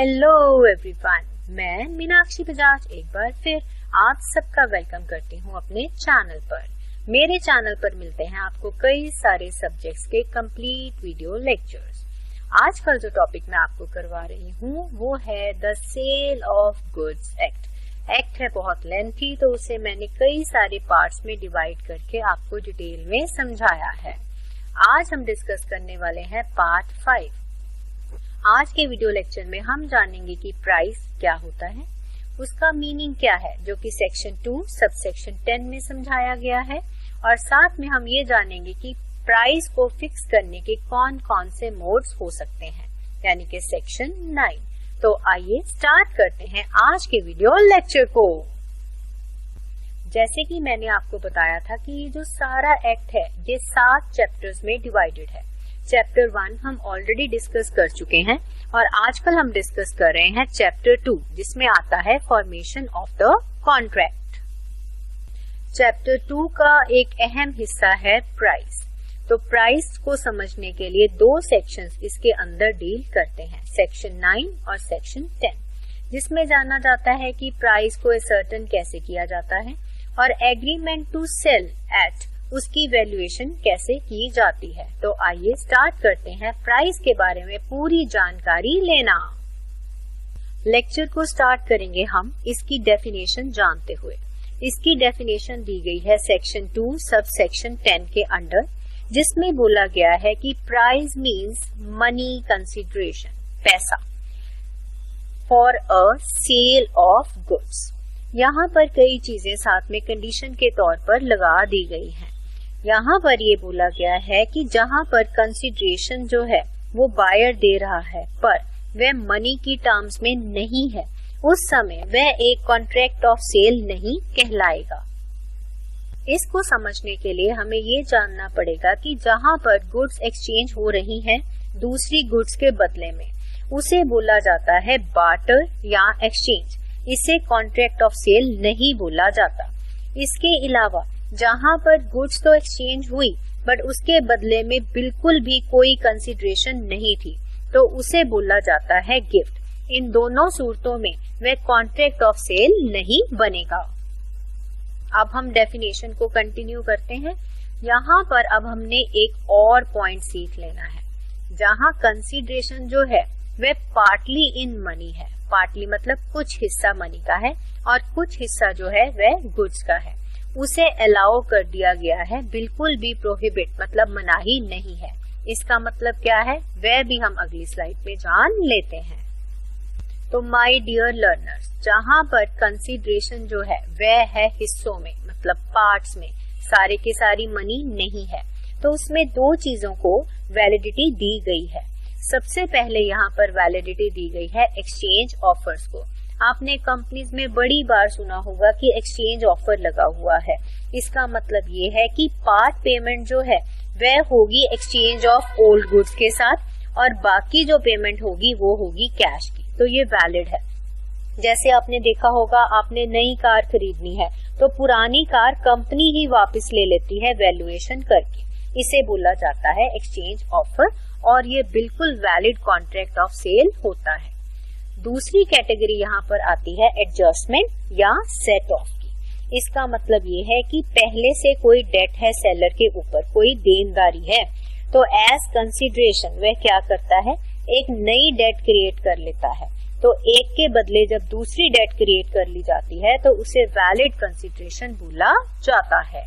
Hello everyone, मैं मीनाक्षी बजाज एक बार फिर आप सबका वेलकम करती हूँ अपने चैनल पर। मेरे चैनल पर मिलते हैं आपको कई सारे सब्जेक्ट्स के कंप्लीट वीडियो लेक्चर्स। आज का जो टॉपिक मैं आपको करवा रही हूँ वो है the sale of goods act है बहुत लेंथी, तो उसे मैंने कई सारे पार्ट्स में डिवाइड करके आपको डिटेल में समझाया है। आज हम डिस्कस करने वाले हैं पार्ट 5। आज के वीडियो लेक्चर में हम जानेंगे कि प्राइस क्या होता है, उसका मीनिंग क्या है, जो कि सेक्शन 2 सबसेक्शन 10 में समझाया गया है, और साथ में हम ये जानेंगे कि प्राइस को फिक्स करने के कौन कौन से मोड्स हो सकते हैं, यानी कि सेक्शन 9। तो आइए स्टार्ट करते हैं आज के वीडियो लेक्चर को। जैसे कि मैंने आपको बताया था कि ये जो सारा एक्ट है ये 7 चैप्टर्स में डिवाइडेड है। चैप्टर 1 हम ऑलरेडी डिस्कस कर चुके हैं और आजकल हम डिस्कस कर रहे हैं चैप्टर 2, जिसमें आता है formation of the contract. Chapter 2 का एक अहम हिस्सा है प्राइस। तो प्राइस को समझने के लिए 2 सेक्शंस इसके अंदर डील करते हैं, सेक्शन 9 और सेक्शन 10, जिसमें जाना जाता है कि प्राइस को असर्टेन कैसे किया जाता है और एग्रीमेंट टू सेल एट उसकी वैल्यूएशन कैसे की जाती है। तो आइए स्टार्ट करते हैं प्राइस के बारे में पूरी जानकारी लेना। लेक्चर को स्टार्ट करेंगे हम इसकी डेफिनेशन जानते हुए। इसकी डेफिनेशन दी गई है सेक्शन 2 सब सेक्शन 10 के अंडर, जिसमें बोला गया है कि प्राइस मीन्स मनी कंसिडरेशन, पैसा, for a sale of goods. यहाँ पर कई चीजें साथ में कंडीशन के तौर पर लगा दी गई हैं। यहाँ पर ये बोला गया है कि जहाँ पर कंसिडरेशन जो है वो बायर दे रहा है पर वह मनी की टर्म्स में नहीं है, उस समय वह एक कॉन्ट्रैक्ट ऑफ सेल नहीं कहलाएगा। इसको समझने के लिए हमें ये जानना पड़ेगा कि जहाँ पर गुड्स एक्सचेंज हो रही हैं दूसरी गुड्स के बदले में, उसे बोला जाता है बार्टर या एक्सचेंज। इसे कॉन्ट्रैक्ट ऑफ सेल नहीं बोला जाता। इसके अलावा जहाँ पर गुड्स तो एक्सचेंज हुई बट उसके बदले में बिल्कुल भी कोई कंसिडरेशन नहीं थी, तो उसे बोला जाता है गिफ्ट। इन दोनों सूरतों में वह कॉन्ट्रैक्ट ऑफ सेल नहीं बनेगा। अब हम डेफिनेशन को कंटिन्यू करते हैं। यहाँ पर अब हमने एक और पॉइंट सीख लेना है, जहाँ कंसिडरेशन जो है वह पार्टली इन मनी है। पार्टली मतलब कुछ हिस्सा मनी का है और कुछ हिस्सा जो है वह गुड्स का है। उसे अलाउ कर दिया गया है, बिल्कुल भी प्रोहिबिट मतलब मनाही नहीं है। इसका मतलब क्या है वह भी हम अगली स्लाइड में जान लेते हैं। तो माय डियर लर्नर्स, जहाँ पर कंसिडरेशन जो है वह है हिस्सों में मतलब पार्ट्स में, सारे के सारी मनी नहीं है, तो उसमें 2 चीजों को वैलिडिटी दी गई है। सबसे पहले यहाँ पर वैलिडिटी दी गई है एक्सचेंज ऑफर्स को। आपने कंपनीज में बड़ी बार सुना होगा कि एक्सचेंज ऑफर लगा हुआ है। इसका मतलब ये है कि पार्ट पेमेंट जो है वह होगी एक्सचेंज ऑफ ओल्ड गुड्स के साथ और बाकी जो पेमेंट होगी वो होगी कैश की। तो ये वैलिड है। जैसे आपने देखा होगा, आपने नई कार खरीदनी है तो पुरानी कार कंपनी ही वापस ले लेती है वैल्यूएशन करके। इसे बोला जाता है एक्सचेंज ऑफर और ये बिल्कुल वैलिड कॉन्ट्रैक्ट ऑफ सेल होता है। दूसरी कैटेगरी यहाँ पर आती है एडजस्टमेंट या सेट ऑफ की। इसका मतलब ये है कि पहले से कोई डेट है सेलर के ऊपर, कोई देनदारी है, तो एज कंसिडरेशन वह क्या करता है, एक नई डेट क्रिएट कर लेता है। तो एक के बदले जब दूसरी डेट क्रिएट कर ली जाती है तो उसे वैलिड कंसिडरेशन बोला जाता है।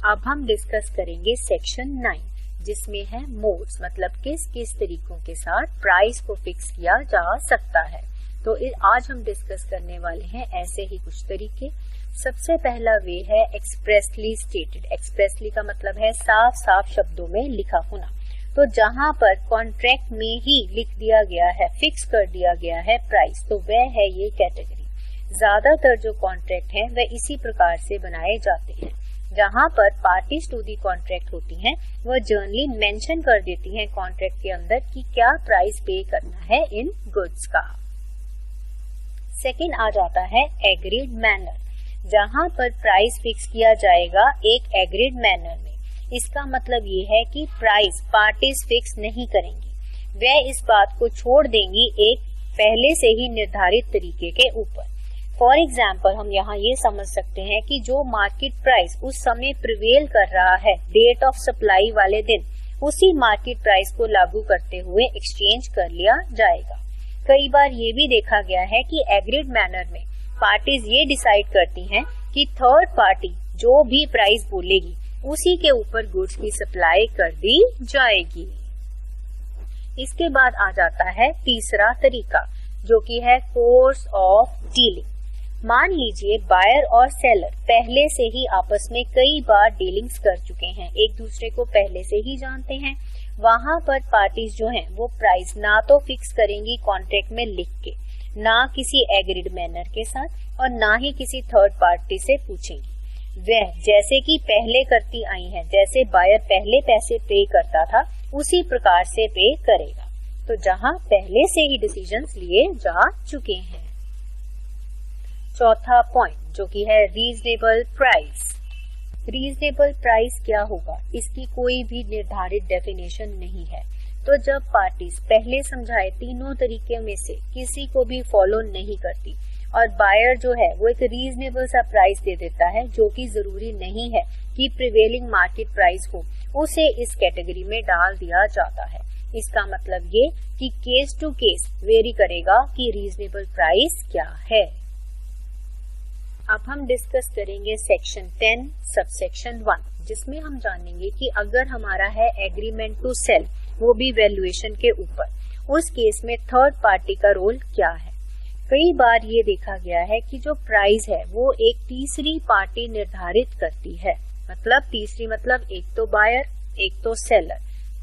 अब हम डिस्कस करेंगे सेक्शन 9, जिसमें है मोड्स मतलब किस किस तरीकों के साथ प्राइस को फिक्स किया जा सकता है। तो आज हम डिस्कस करने वाले हैं ऐसे ही कुछ तरीके। सबसे पहला वे है एक्सप्रेसली स्टेटेड। एक्सप्रेसली का मतलब है साफ साफ शब्दों में लिखा होना। तो जहाँ पर कॉन्ट्रैक्ट में ही लिख दिया गया है, फिक्स कर दिया गया है प्राइस, तो वह है ये कैटेगरी। ज्यादातर जो कॉन्ट्रैक्ट है वह इसी प्रकार से बनाए जाते हैं, जहाँ पर पार्टीज टू दी कॉन्ट्रैक्ट होती हैं वह जर्नली मेंशन कर देती हैं कॉन्ट्रैक्ट के अंदर कि क्या प्राइस पे करना है इन गुड्स का। सेकंड आ जाता है एग्रीड मैनर, जहाँ पर प्राइस फिक्स किया जाएगा एक एग्रीड मैनर में। इसका मतलब ये है कि प्राइस पार्टीज फिक्स नहीं करेंगी, वह इस बात को छोड़ देंगी एक पहले से ही निर्धारित तरीके के ऊपर। फॉर एग्जाम्पल हम यहाँ ये समझ सकते हैं कि जो मार्केट प्राइस उस समय प्रिवेल कर रहा है डेट ऑफ सप्लाई वाले दिन, उसी मार्केट प्राइस को लागू करते हुए एक्सचेंज कर लिया जाएगा। कई बार ये भी देखा गया है कि एग्रीड मैनर में पार्टीज ये डिसाइड करती हैं कि थर्ड पार्टी जो भी प्राइस बोलेगी उसी के ऊपर गुड्स की सप्लाई कर दी जाएगी। इसके बाद आ जाता है तीसरा तरीका, जो कि है कोर्स ऑफ डीलिंग। मान लीजिए बायर और सेलर पहले से ही आपस में कई बार डीलिंग्स कर चुके हैं, एक दूसरे को पहले से ही जानते हैं। वहां पर पार्टीज जो हैं वो प्राइस ना तो फिक्स करेंगी कॉन्ट्रैक्ट में लिख के, ना किसी एग्रीड मैनर के साथ, और ना ही किसी थर्ड पार्टी से पूछेंगी। वह जैसे कि पहले करती आई हैं, जैसे बायर पहले पैसे पे करता था उसी प्रकार से पे करेगा। तो जहां पहले से ही डिसीजंस लिए जा चुके हैं। चौथा पॉइंट जो कि है रीजनेबल प्राइस। रीजनेबल प्राइस क्या होगा, इसकी कोई भी निर्धारित डेफिनेशन नहीं है। तो जब पार्टीज पहले समझाए तीनों तरीके में से किसी को भी फॉलो नहीं करती और बायर जो है वो एक रीजनेबल सा प्राइस दे देता है, जो कि जरूरी नहीं है कि प्रिवेलिंग मार्केट प्राइस हो, उसे इस कैटेगरी में डाल दिया जाता है। इसका मतलब ये कि केस टू केस वेरी करेगा कि रीजनेबल प्राइस क्या है। अब हम डिस्कस करेंगे सेक्शन 10 सबसेक्शन 1, जिसमें हम जानेंगे कि अगर हमारा है एग्रीमेंट टू सेल, वो भी वैल्यूएशन के ऊपर, उस केस में थर्ड पार्टी का रोल क्या है। कई बार ये देखा गया है कि जो प्राइस है वो एक तीसरी पार्टी निर्धारित करती है। मतलब तीसरी मतलब एक तो बायर, एक तो सेलर,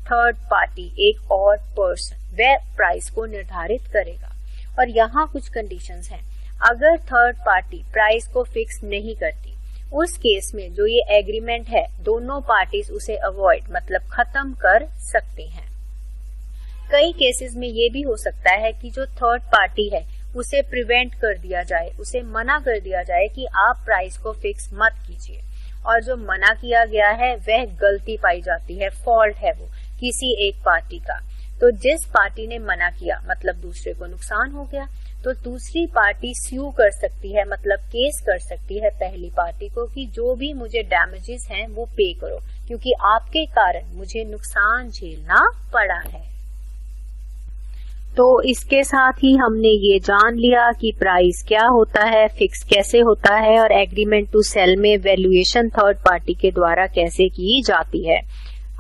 थर्ड पार्टी एक और पर्सन, वह प्राइस को निर्धारित करेगा। और यहाँ कुछ कंडीशंस हैं। अगर थर्ड पार्टी प्राइस को फिक्स नहीं करती, उस केस में जो ये एग्रीमेंट है दोनों पार्टीज उसे अवॉइड मतलब खत्म कर सकते हैं। कई केसेस में ये भी हो सकता है कि जो थर्ड पार्टी है उसे प्रिवेंट कर दिया जाए, उसे मना कर दिया जाए कि आप प्राइस को फिक्स मत कीजिए, और जो मना किया गया है वह गलती पाई जाती है, फॉल्ट है वो किसी एक पार्टी का। तो जिस पार्टी ने मना किया मतलब दूसरे को नुकसान हो गया, तो दूसरी पार्टी स्यू कर सकती है मतलब केस कर सकती है पहली पार्टी को कि जो भी मुझे डैमेजेस हैं वो पे करो, क्योंकि आपके कारण मुझे नुकसान झेलना पड़ा है। तो इसके साथ ही हमने ये जान लिया कि प्राइस क्या होता है, फिक्स कैसे होता है, और एग्रीमेंट टू सेल में वैल्यूएशन थर्ड पार्टी के द्वारा कैसे की जाती है।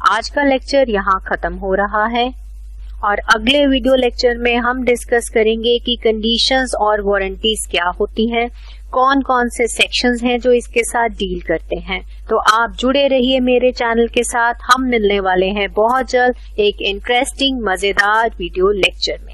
आज का लेक्चर यहाँ खत्म हो रहा है और अगले वीडियो लेक्चर में हम डिस्कस करेंगे कि कंडीशंस और वारंटीज क्या होती हैं, कौन कौन से सेक्शंस हैं जो इसके साथ डील करते हैं। तो आप जुड़े रहिए मेरे चैनल के साथ, हम मिलने वाले हैं बहुत जल्द एक इंटरेस्टिंग मजेदार वीडियो लेक्चर में।